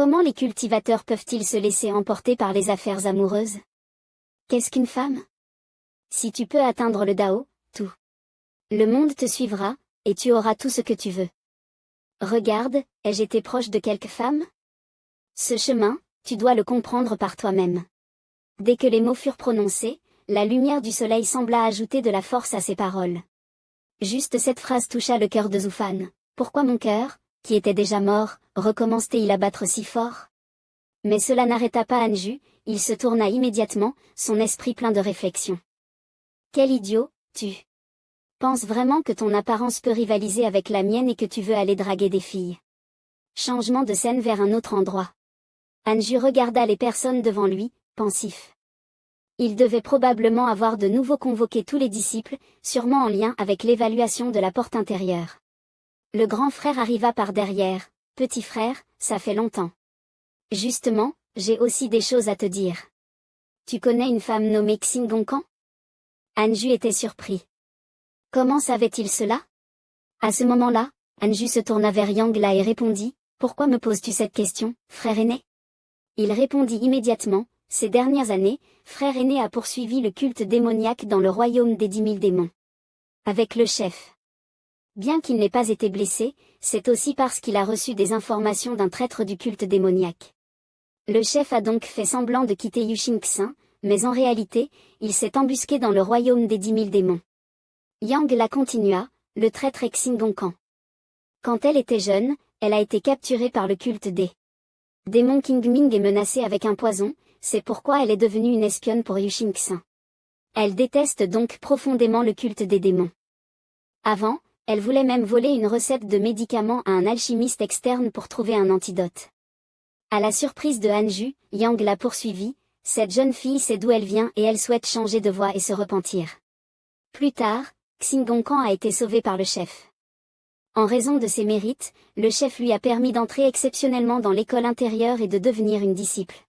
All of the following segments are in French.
Comment les cultivateurs peuvent-ils se laisser emporter par les affaires amoureuses? Qu'est-ce qu'une femme? Si tu peux atteindre le Dao, tout le monde te suivra, et tu auras tout ce que tu veux. Regarde, ai-je été proche de quelques femmes? Ce chemin, tu dois le comprendre par toi-même. Dès que les mots furent prononcés, la lumière du soleil sembla ajouter de la force à ses paroles. Juste cette phrase toucha le cœur de Zufan. Pourquoi mon cœur, qui était déjà mort, recommençait-il à battre si fort? Mais cela n'arrêta pas Anju, il se tourna immédiatement, son esprit plein de réflexion. Quel idiot, tu penses vraiment que ton apparence peut rivaliser avec la mienne et que tu veux aller draguer des filles? Changement de scène vers un autre endroit. Anju regarda les personnes devant lui, pensif. Il devait probablement avoir de nouveau convoqué tous les disciples, sûrement en lien avec l'évaluation de la porte intérieure. Le grand frère arriva par derrière. Petit frère, ça fait longtemps. Justement, j'ai aussi des choses à te dire. Tu connais une femme nommée Xingongkan? Anju était surpris. Comment savait-il cela? À ce moment-là, Anju se tourna vers Yangla et répondit, pourquoi me poses-tu cette question, frère aîné? Il répondit immédiatement, ces dernières années, frère aîné a poursuivi le culte démoniaque dans le royaume des 10 000 démons. Avec le chef. Bien qu'il n'ait pas été blessé, c'est aussi parce qu'il a reçu des informations d'un traître du culte démoniaque. Le chef a donc fait semblant de quitter Yuxingxin, mais en réalité, il s'est embusqué dans le royaume des 10 000 démons. Yang la continua, le traître est Xingongkan. Quand elle était jeune, elle a été capturée par le culte des démons Qingming et menacée avec un poison, c'est pourquoi elle est devenue une espionne pour Yuxingxin. Elle déteste donc profondément le culte des démons. Avant, elle voulait même voler une recette de médicaments à un alchimiste externe pour trouver un antidote. À la surprise de Anju, Yang l'a poursuivie, cette jeune fille sait d'où elle vient et elle souhaite changer de voie et se repentir. Plus tard, Xingongkan a été sauvé par le chef. En raison de ses mérites, le chef lui a permis d'entrer exceptionnellement dans l'école intérieure et de devenir une disciple.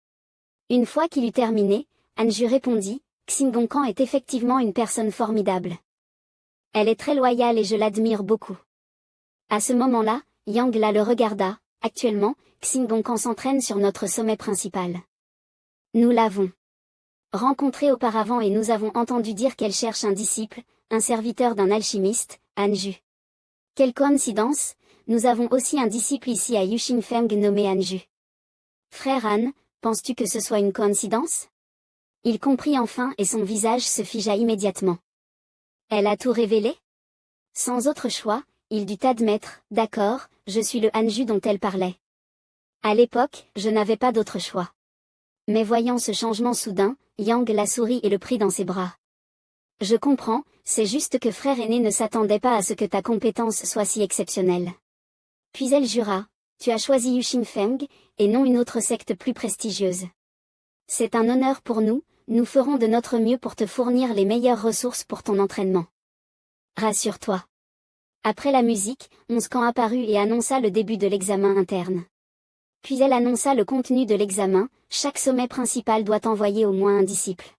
Une fois qu'il eut terminé, Anju répondit, Xingongkan est effectivement une personne formidable. Elle est très loyale et je l'admire beaucoup. À ce moment-là, Yangla le regarda, actuellement, Xingongkan s'entraîne sur notre sommet principal. Nous l'avons rencontrée auparavant et nous avons entendu dire qu'elle cherche un disciple, un serviteur d'un alchimiste, Anju. Quelle coïncidence, nous avons aussi un disciple ici à Yuxingfeng nommé Anju. Frère Han, penses-tu que ce soit une coïncidence? Il comprit enfin et son visage se figea immédiatement. Elle a tout révélé? Sans autre choix, il dut admettre, d'accord, je suis le Anju dont elle parlait. À l'époque, je n'avais pas d'autre choix. Mais voyant ce changement soudain, Yang la sourit et le prit dans ses bras. Je comprends, c'est juste que frère aîné ne s'attendait pas à ce que ta compétence soit si exceptionnelle. Puis elle jura, tu as choisi Yuxingfeng, et non une autre secte plus prestigieuse. C'est un honneur pour nous, nous ferons de notre mieux pour te fournir les meilleures ressources pour ton entraînement. Rassure-toi. Après la musique, Onscan apparut et annonça le début de l'examen interne. Puis elle annonça le contenu de l'examen, chaque sommet principal doit envoyer au moins un disciple.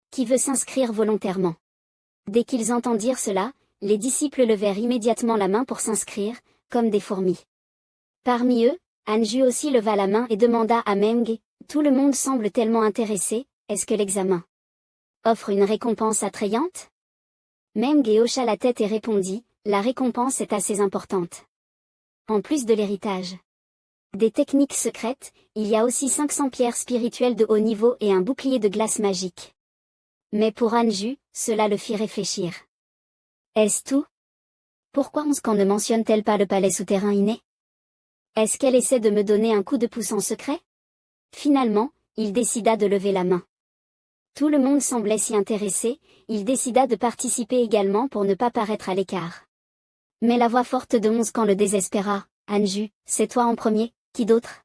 Qui veut s'inscrire volontairement? Dès qu'ils entendirent cela, les disciples levèrent immédiatement la main pour s'inscrire, comme des fourmis. Parmi eux, Anju aussi leva la main et demanda à Meng, tout le monde semble tellement intéressé, est-ce que l'examen offre une récompense attrayante? Meng hocha la tête et répondit, la récompense est assez importante. En plus de l'héritage des techniques secrètes, il y a aussi 500 pierres spirituelles de haut niveau et un bouclier de glace magique. Mais pour Anju, cela le fit réfléchir. Est-ce tout? Pourquoi Onscan ne mentionne-t-elle pas le palais souterrain inné? Est-ce qu'elle essaie de me donner un coup de pouce en secret? Finalement, il décida de lever la main. Tout le monde semblait s'y intéresser, il décida de participer également pour ne pas paraître à l'écart. Mais la voix forte de Onscan le désespéra, Anju, c'est toi en premier, qui d'autre?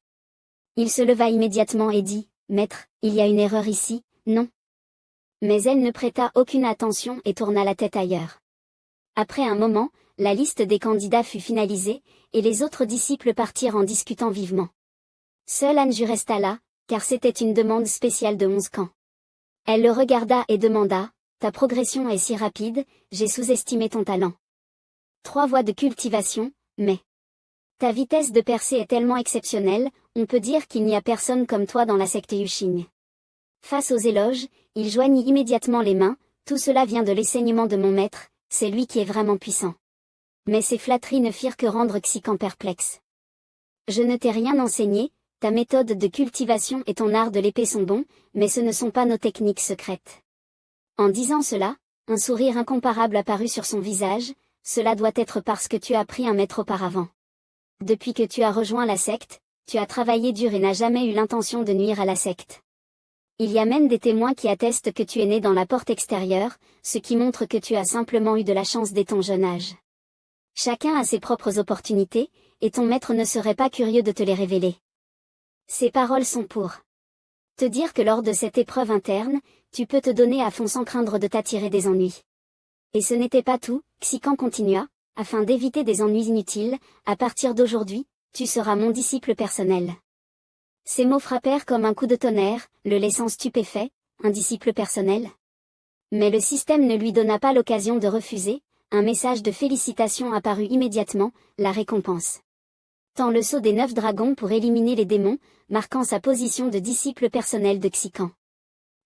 Il se leva immédiatement et dit, Maître, il y a une erreur ici, non? Mais elle ne prêta aucune attention et tourna la tête ailleurs. Après un moment, la liste des candidats fut finalisée, et les autres disciples partirent en discutant vivement. Seule Anju resta là, car c'était une demande spéciale de Onscan. Elle le regarda et demanda, ta progression est si rapide, j'ai sous-estimé ton talent. 3 voies de cultivation, mais ta vitesse de percée est tellement exceptionnelle, On peut dire qu'il n'y a personne comme toi dans la secte Yushing. Face aux éloges, il joignit immédiatement les mains, tout cela vient de l'enseignement de mon maître, c'est lui qui est vraiment puissant. Mais ces flatteries ne firent que rendre Xikan perplexe. Je ne t'ai rien enseigné, ta méthode de cultivation et ton art de l'épée sont bons, mais ce ne sont pas nos techniques secrètes. En disant cela, un sourire incomparable apparut sur son visage, cela doit être parce que tu as pris un maître auparavant. Depuis que tu as rejoint la secte, tu as travaillé dur et n'as jamais eu l'intention de nuire à la secte. Il y a même des témoins qui attestent que tu es né dans la porte extérieure, ce qui montre que tu as simplement eu de la chance dès ton jeune âge. Chacun a ses propres opportunités, et ton maître ne serait pas curieux de te les révéler. Ces paroles sont pour te dire que lors de cette épreuve interne, tu peux te donner à fond sans craindre de t'attirer des ennuis. Et ce n'était pas tout, Xikan continua, afin d'éviter des ennuis inutiles, à partir d'aujourd'hui, tu seras mon disciple personnel. Ces mots frappèrent comme un coup de tonnerre, le laissant stupéfait, un disciple personnel. Mais le système ne lui donna pas l'occasion de refuser, un message de félicitations apparut immédiatement, la récompense. Tant le sceau des 9 dragons pour éliminer les démons, marquant sa position de disciple personnel de Xikan.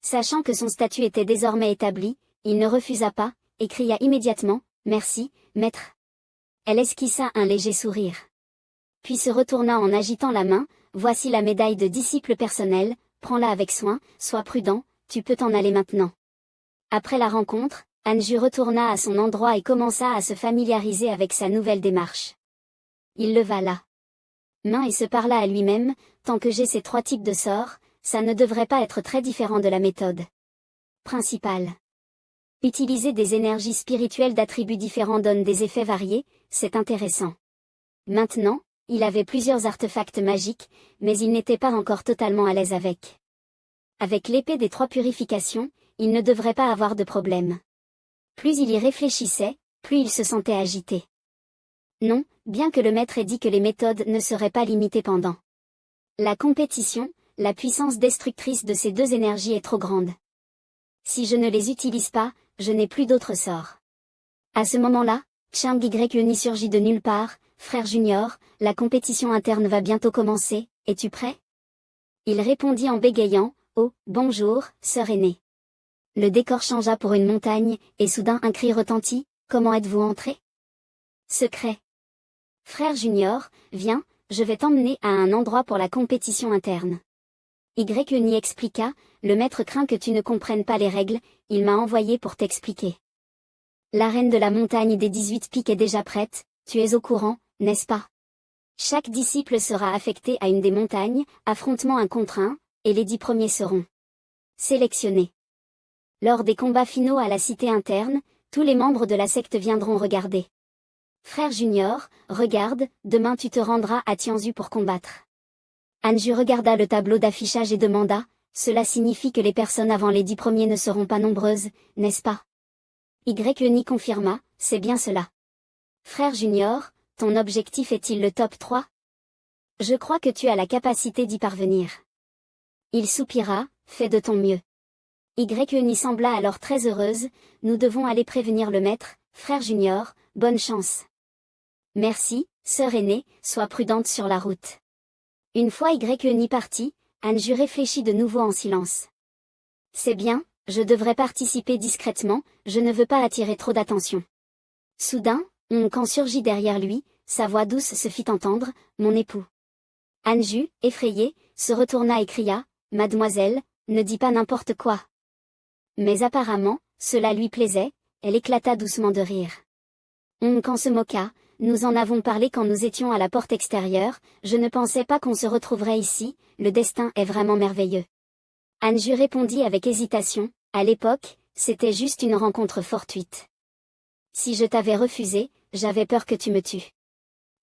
Sachant que son statut était désormais établi, il ne refusa pas, et cria immédiatement, « Merci, maître ». Elle esquissa un léger sourire. Puis se retourna en agitant la main, « Voici la médaille de disciple personnel, prends-la avec soin, sois prudent, tu peux t'en aller maintenant. » Après la rencontre, Anju retourna à son endroit et commença à se familiariser avec sa nouvelle démarche. Il leva la main et se parla à lui-même, tant que j'ai ces 3 types de sorts, ça ne devrait pas être très différent de la méthode principale. Utiliser des énergies spirituelles d'attributs différents donne des effets variés, c'est intéressant. Maintenant, il avait plusieurs artefacts magiques, mais il n'était pas encore totalement à l'aise avec. Avec l'épée des 3 purifications, il ne devrait pas avoir de problème. Plus il y réfléchissait, plus il se sentait agité. Non, bien que le maître ait dit que les méthodes ne seraient pas limitées pendant la compétition, la puissance destructrice de ces 2 énergies est trop grande. Si je ne les utilise pas, je n'ai plus d'autre sort. À ce moment-là, Chang Yuni surgit de nulle part, « Frère Junior, la compétition interne va bientôt commencer, es-tu prêt ?» Il répondit en bégayant, « Oh, bonjour, sœur aînée. » Le décor changea pour une montagne, et soudain un cri retentit, « Comment êtes-vous entré ?» Secret. Frère Junior, viens, je vais t'emmener à un endroit pour la compétition interne. Yuni expliqua, le maître craint que tu ne comprennes pas les règles, il m'a envoyé pour t'expliquer. L'arène de la montagne des 18 pics est déjà prête, tu es au courant, n'est-ce pas? Chaque disciple sera affecté à une des montagnes, affrontement 1 contre 1, et les 10 premiers seront sélectionnés. Lors des combats finaux à la cité interne, tous les membres de la secte viendront regarder. Frère Junior, regarde, demain tu te rendras à Tianzu pour combattre. Anju regarda le tableau d'affichage et demanda, cela signifie que les personnes avant les 10 premiers ne seront pas nombreuses, n'est-ce pas? Yuni confirma, c'est bien cela. Frère Junior, ton objectif est-il le top 3? Je crois que tu as la capacité d'y parvenir. Il soupira, fais de ton mieux. Yuni sembla alors très heureuse, nous devons aller prévenir le maître, frère Junior, bonne chance. Merci, sœur aînée, sois prudente sur la route. Une fois Yuni parti, Anju réfléchit de nouveau en silence. C'est bien, je devrais participer discrètement, je ne veux pas attirer trop d'attention. Soudain, Kan surgit derrière lui, sa voix douce se fit entendre, mon époux. Anju, effrayée, se retourna et cria, Mademoiselle, ne dis pas n'importe quoi. Mais apparemment, cela lui plaisait, elle éclata doucement de rire. Kan se moqua, nous en avons parlé quand nous étions à la porte extérieure, je ne pensais pas qu'on se retrouverait ici, le destin est vraiment merveilleux. Anju répondit avec hésitation, à l'époque, c'était juste une rencontre fortuite. Si je t'avais refusé, j'avais peur que tu me tues.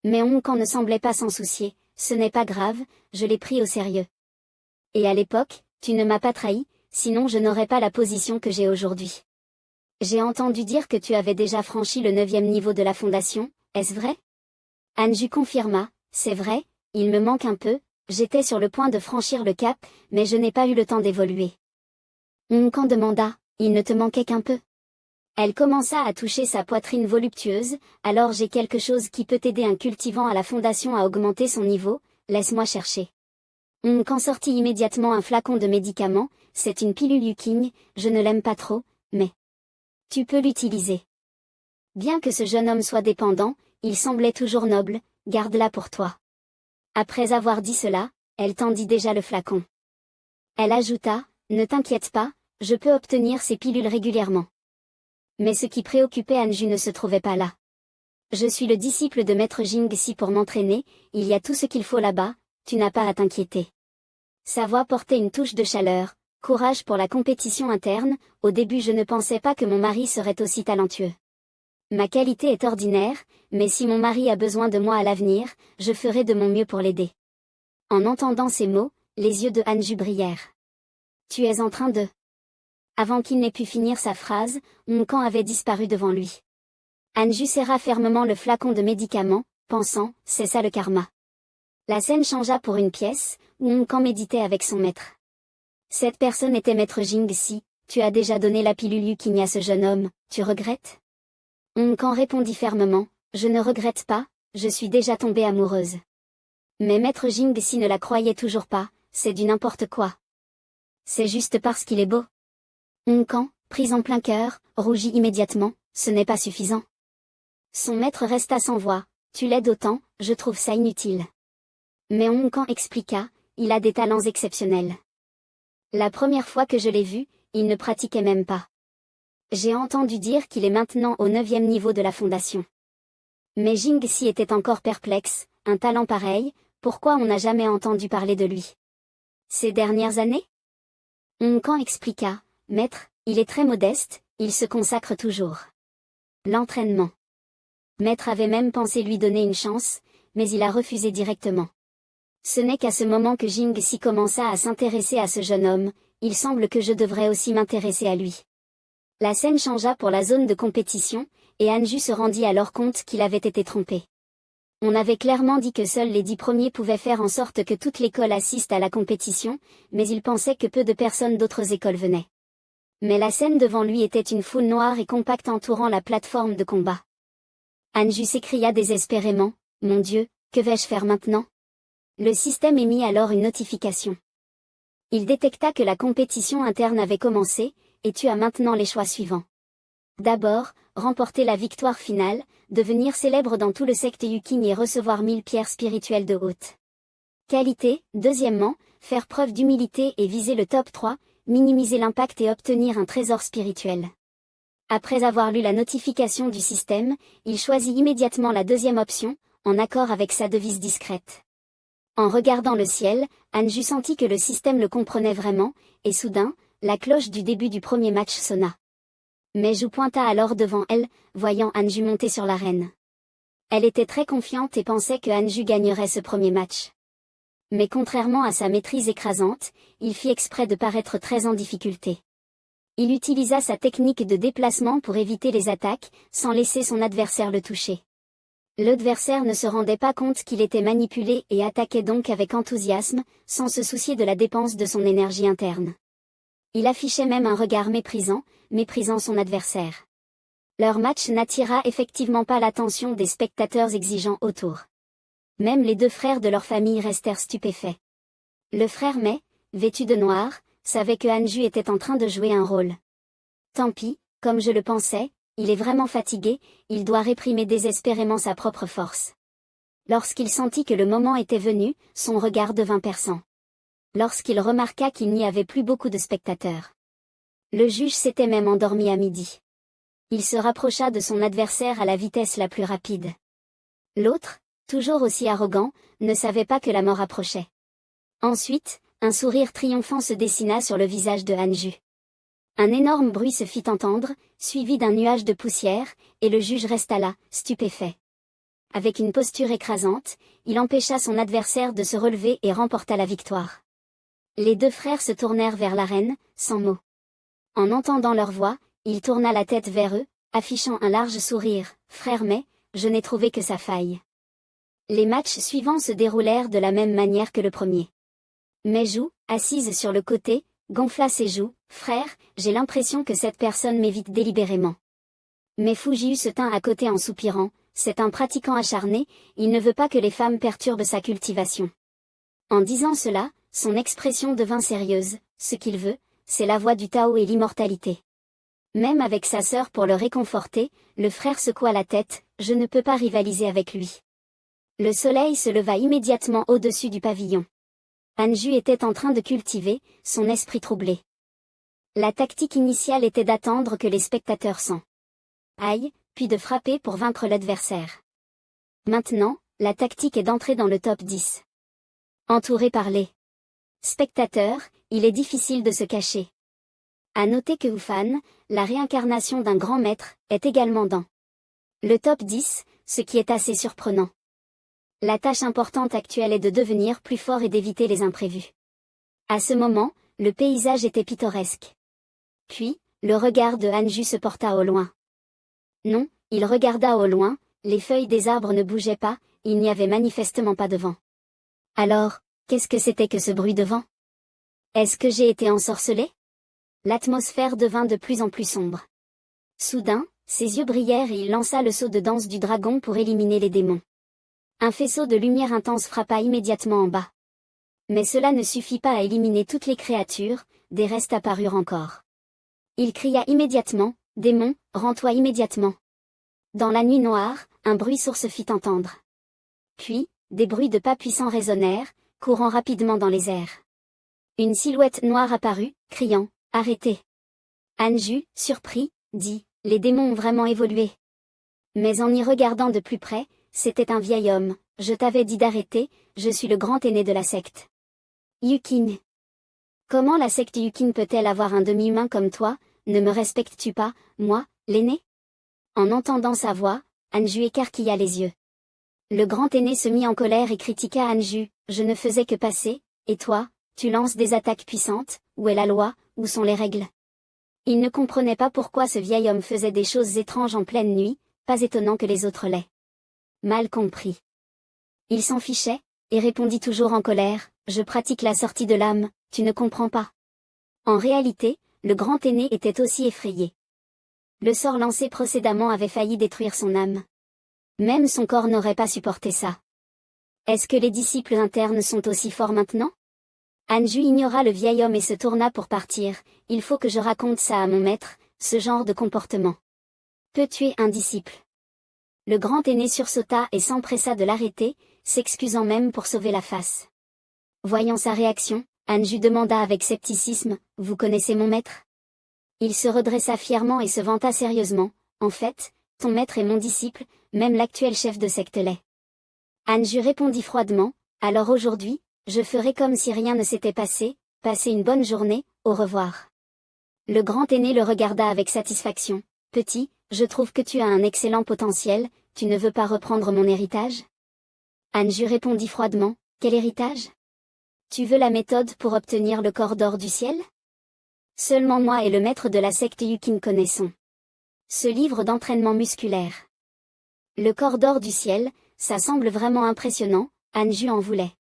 Mais Kan ne semblait pas s'en soucier, ce n'est pas grave, je l'ai pris au sérieux. Et à l'époque, tu ne m'as pas trahi, sinon je n'aurais pas la position que j'ai aujourd'hui. J'ai entendu dire que tu avais déjà franchi le 9e niveau de la fondation, est-ce vrai? Anju confirma, c'est vrai, il me manque un peu, j'étais sur le point de franchir le cap, mais je n'ai pas eu le temps d'évoluer. Kan demanda, il ne te manquait qu'un peu? Elle commença à toucher sa poitrine voluptueuse, alors j'ai quelque chose qui peut aider un cultivant à la fondation à augmenter son niveau, laisse-moi chercher. Quand sortit immédiatement un flacon de médicament, c'est une pilule Yuking, je ne l'aime pas trop, mais tu peux l'utiliser. Bien que ce jeune homme soit dépendant, il semblait toujours noble, garde-la pour toi. Après avoir dit cela, elle tendit déjà le flacon. Elle ajouta, ne t'inquiète pas, je peux obtenir ces pilules régulièrement. Mais ce qui préoccupait Anju ne se trouvait pas là. Je suis le disciple de Maître Jingxi pour m'entraîner, il y a tout ce qu'il faut là-bas, tu n'as pas à t'inquiéter. Sa voix portait une touche de chaleur, courage pour la compétition interne, au début je ne pensais pas que mon mari serait aussi talentueux. Ma qualité est ordinaire, mais si mon mari a besoin de moi à l'avenir, je ferai de mon mieux pour l'aider. En entendant ces mots, les yeux de Anju brillèrent. Tu es en train de... Avant qu'il n'ait pu finir sa phrase, Kan avait disparu devant lui. Anju serra fermement le flacon de médicaments, pensant, c'est ça le karma. La scène changea pour une pièce, où Kan méditait avec son maître. Cette personne était Maître Jingxi, tu as déjà donné la pilule Yuking à ce jeune homme, tu regrettes? Kan répondit fermement, je ne regrette pas, je suis déjà tombée amoureuse. Mais Maître Jingxi ne la croyait toujours pas, c'est du n'importe quoi. C'est juste parce qu'il est beau. Kan, pris en plein cœur, rougit immédiatement, ce n'est pas suffisant. Son maître resta sans voix, tu l'aides autant, je trouve ça inutile. Mais Kan expliqua, il a des talents exceptionnels. La première fois que je l'ai vu, il ne pratiquait même pas. J'ai entendu dire qu'il est maintenant au 9e niveau de la fondation. Mais Jingxi était encore perplexe, un talent pareil, pourquoi on n'a jamais entendu parler de lui? Ces dernières années? Kan expliqua, maître, il est très modeste, il se consacre toujours. L'entraînement. Maître avait même pensé lui donner une chance, mais il a refusé directement. Ce n'est qu'à ce moment que Jingxi commença à s'intéresser à ce jeune homme, il semble que je devrais aussi m'intéresser à lui. La scène changea pour la zone de compétition, et Anju se rendit alors compte qu'il avait été trompé. On avait clairement dit que seuls les 10 premiers pouvaient faire en sorte que toute l'école assiste à la compétition, mais il pensait que peu de personnes d'autres écoles venaient. Mais la scène devant lui était une foule noire et compacte entourant la plateforme de combat. Anju s'écria désespérément, mon Dieu, que vais-je faire maintenant? Le système émit alors une notification. Il détecta que la compétition interne avait commencé, et tu as maintenant les choix suivants. D'abord, remporter la victoire finale, devenir célèbre dans tout le secte Yuking et recevoir 1000 pierres spirituelles de haute qualité. Deuxièmement, faire preuve d'humilité et viser le top 3, minimiser l'impact et obtenir un trésor spirituel. Après avoir lu la notification du système, il choisit immédiatement la deuxième option, en accord avec sa devise discrète. En regardant le ciel, Anju sentit que le système le comprenait vraiment, et soudain, la cloche du début du premier match sonna. Meiju pointa alors devant elle, voyant Anju monter sur l'arène. Elle était très confiante et pensait que Anju gagnerait ce premier match. Mais contrairement à sa maîtrise écrasante, il fit exprès de paraître très en difficulté. Il utilisa sa technique de déplacement pour éviter les attaques, sans laisser son adversaire le toucher. L'adversaire ne se rendait pas compte qu'il était manipulé et attaquait donc avec enthousiasme, sans se soucier de la dépense de son énergie interne. Il affichait même un regard méprisant son adversaire. Leur match n'attira effectivement pas l'attention des spectateurs exigeants autour. Même les 2 frères de leur famille restèrent stupéfaits. Le frère Mei, vêtu de noir, savait que Anju était en train de jouer un rôle. Tant pis, comme je le pensais, il est vraiment fatigué, il doit réprimer désespérément sa propre force. Lorsqu'il sentit que le moment était venu, son regard devint perçant. Lorsqu'il remarqua qu'il n'y avait plus beaucoup de spectateurs. Le juge s'était même endormi à midi. Il se rapprocha de son adversaire à la vitesse la plus rapide. L'autre, toujours aussi arrogant, ne savait pas que la mort approchait. Ensuite, un sourire triomphant se dessina sur le visage de Anju. Un énorme bruit se fit entendre, suivi d'un nuage de poussière, et le juge resta là, stupéfait. Avec une posture écrasante, il empêcha son adversaire de se relever et remporta la victoire. Les 2 frères se tournèrent vers l'arène, sans mots. En entendant leur voix, il tourna la tête vers eux, affichant un large sourire. « Frère Mei, je n'ai trouvé que sa faille. » Les matchs suivants se déroulèrent de la même manière que le premier. Meiju, assise sur le côté, gonfla ses joues. « Frère, j'ai l'impression que cette personne m'évite délibérément. » Mais Fujiu se tint à côté en soupirant, « C'est un pratiquant acharné, il ne veut pas que les femmes perturbent sa cultivation. » En disant cela, son expression devint sérieuse, ce qu'il veut, c'est la voie du Tao et l'immortalité. Même avec sa sœur pour le réconforter, le frère secoua la tête, je ne peux pas rivaliser avec lui. Le soleil se leva immédiatement au-dessus du pavillon. Anju était en train de cultiver, son esprit troublé. La tactique initiale était d'attendre que les spectateurs s'en aillent, puis de frapper pour vaincre l'adversaire. Maintenant, la tactique est d'entrer dans le top 10. Entouré par les spectateurs, il est difficile de se cacher. À noter que Wufan, la réincarnation d'un grand maître, est également dans le top 10, ce qui est assez surprenant. La tâche importante actuelle est de devenir plus fort et d'éviter les imprévus. À ce moment, le paysage était pittoresque. Puis, le regard de Anju se porta au loin. Non, il regarda au loin, les feuilles des arbres ne bougeaient pas, il n'y avait manifestement pas de vent. Alors, qu'est-ce que c'était que ce bruit de vent? Est-ce que j'ai été ensorcelé? L'atmosphère devint de plus en plus sombre. Soudain, ses yeux brillèrent et il lança le sceau de danse du dragon pour éliminer les démons. Un faisceau de lumière intense frappa immédiatement en bas. Mais cela ne suffit pas à éliminer toutes les créatures, des restes apparurent encore. Il cria immédiatement, « Démon, rends-toi immédiatement !» Dans la nuit noire, un bruit sourd se fit entendre. Puis, des bruits de pas puissants résonnèrent, courant rapidement dans les airs. Une silhouette noire apparut, criant, « Arrêtez !» Anju, surpris, dit, « Les démons ont vraiment évolué. » Mais en y regardant de plus près, c'était un vieil homme, « Je t'avais dit d'arrêter, je suis le grand aîné de la secte. » Yukin. Comment la secte Yukin peut-elle avoir un demi-humain comme toi, ne me respectes-tu pas, moi, l'aîné? En entendant sa voix, Anju écarquilla les yeux. Le grand aîné se mit en colère et critiqua Anju, « Je ne faisais que passer, et toi, tu lances des attaques puissantes, où est la loi, où sont les règles ?» Il ne comprenait pas pourquoi ce vieil homme faisait des choses étranges en pleine nuit, pas étonnant que les autres l'aient mal compris. Il s'en fichait, et répondit toujours en colère, « Je pratique la sortie de l'âme, tu ne comprends pas. » En réalité, le grand aîné était aussi effrayé. Le sort lancé précédemment avait failli détruire son âme. Même son corps n'aurait pas supporté ça. Est-ce que les disciples internes sont aussi forts maintenant? Anju ignora le vieil homme et se tourna pour partir, « Il faut que je raconte ça à mon maître, ce genre de comportement peut tuer un disciple. » Le grand aîné sursauta et s'empressa de l'arrêter, s'excusant même pour sauver la face. Voyant sa réaction, Anju demanda avec scepticisme, « Vous connaissez mon maître ?» Il se redressa fièrement et se vanta sérieusement, « En fait, ton maître est mon disciple, même l'actuel chef de secte l'est. » Anju répondit froidement, « Alors aujourd'hui, je ferai comme si rien ne s'était passé, passez une bonne journée, au revoir. » Le grand aîné le regarda avec satisfaction, « Petit, je trouve que tu as un excellent potentiel, tu ne veux pas reprendre mon héritage? » Anju répondit froidement, « Quel héritage? Tu veux la méthode pour obtenir le corps d'or du ciel? Seulement moi et le maître de la secte Yukin connaissons ce livre d'entraînement musculaire. Le corps d'or du ciel, ça semble vraiment impressionnant, Anju en voulait.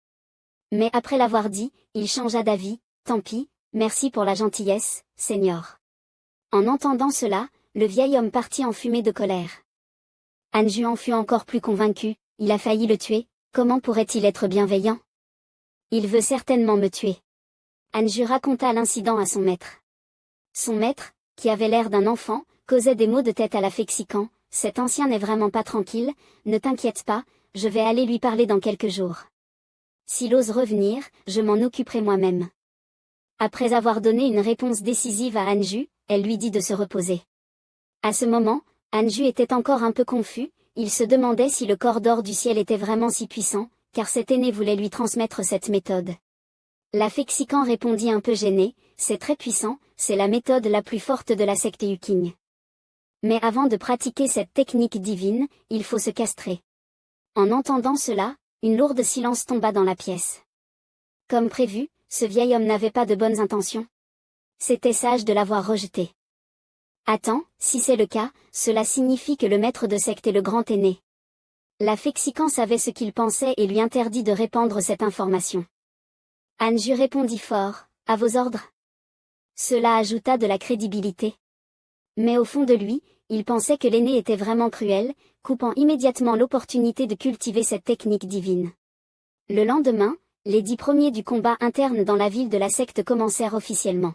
Mais après l'avoir dit, il changea d'avis, tant pis, merci pour la gentillesse, Seigneur. En entendant cela, le vieil homme partit en fumée de colère. Anju en fut encore plus convaincu, il a failli le tuer, comment pourrait-il être bienveillant? Il veut certainement me tuer. Anju raconta l'incident à son maître. Son maître, qui avait l'air d'un enfant, causait des maux de tête à la Fexican, « Cet ancien n'est vraiment pas tranquille, ne t'inquiète pas, je vais aller lui parler dans quelques jours. S'il ose revenir, je m'en occuperai moi-même. » Après avoir donné une réponse décisive à Anju, elle lui dit de se reposer. À ce moment, Anju était encore un peu confus, il se demandait si le corps d'or du ciel était vraiment si puissant, car cet aîné voulait lui transmettre cette méthode. La Fexican répondit un peu gênée, « C'est très puissant, c'est la méthode la plus forte de la secte Yukin. Mais avant de pratiquer cette technique divine, il faut se castrer. » En entendant cela, une lourde silence tomba dans la pièce. Comme prévu, ce vieil homme n'avait pas de bonnes intentions. C'était sage de l'avoir rejeté. Attends, si c'est le cas, cela signifie que le maître de secte est le grand aîné. La Fexican savait ce qu'il pensait et lui interdit de répandre cette information. Anju répondit fort, « À vos ordres. » Cela ajouta de la crédibilité. Mais au fond de lui, il pensait que l'aîné était vraiment cruel, coupant immédiatement l'opportunité de cultiver cette technique divine. Le lendemain, Les 10 premiers du combat interne dans la ville de la secte commencèrent officiellement.